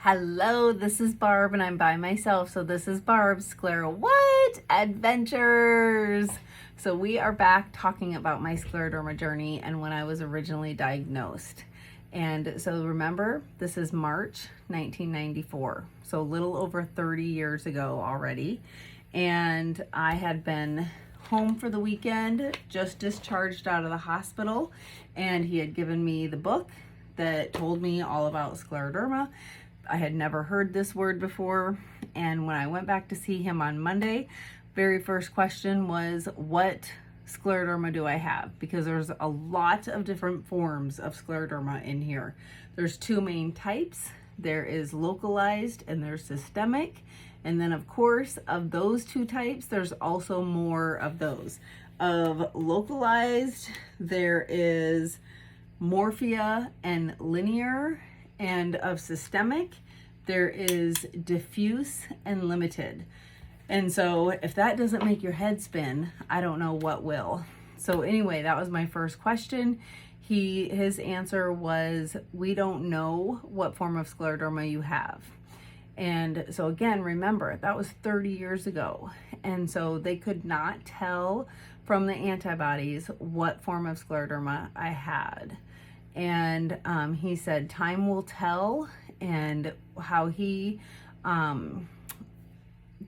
Hello, this is Barb and I'm by myself. So this is Barb's Sclero-What Adventures. So we are back talking about my scleroderma journey and when I was originally diagnosed. And so remember, this is March 1994. So a little over 30 years ago already. And I had been home for the weekend, just discharged out of the hospital, and he had given me the book that told me all about scleroderma. I had never heard this word before, and when I went back to see him on Monday, very first question was, what scleroderma do I have? Because there's a lot of different forms of scleroderma in here. There's two main types. There is localized and there's systemic. And then of course, of those two types, there's also more of those. Of localized, there is morphia and linear, and of systemic, there is diffuse and limited. And so if that doesn't make your head spin, I don't know what will. So anyway, that was my first question. His answer was, we don't know what form of scleroderma you have. And so again, remember, that was 30 years ago. And so they could not tell from the antibodies what form of scleroderma I had. And he said time will tell, and how he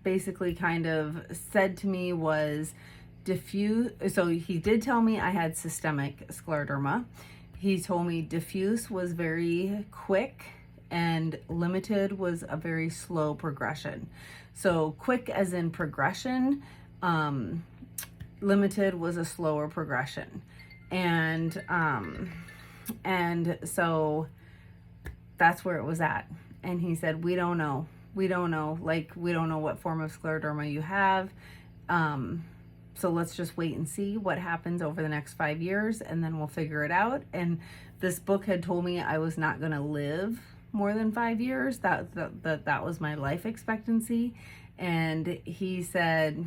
basically kind of said to me was diffuse. So he did tell me I had systemic scleroderma. He told me diffuse was very quick and limited was a very slow progression. So quick as in progression, limited was a slower progression. And so that's where it was at. And he said, we don't know. We don't know. Like, we don't know what form of scleroderma you have. So let's just wait and see what happens over the next 5 years, and then we'll figure it out. And this book had told me I was not going to live more than 5 years. That was my life expectancy. And he said,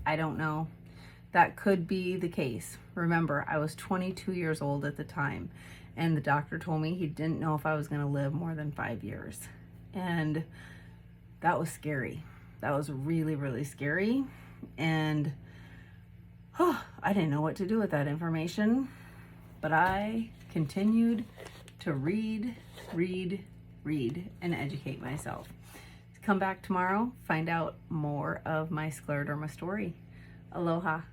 I don't know. That could be the case. Remember, I was 22 years old at the time, and the doctor told me he didn't know if I was going to live more than 5 years. And that was scary. That was really, really scary. And I didn't know what to do with that information, but I continued to read, and educate myself. Come back tomorrow, find out more of my scleroderma story. Aloha.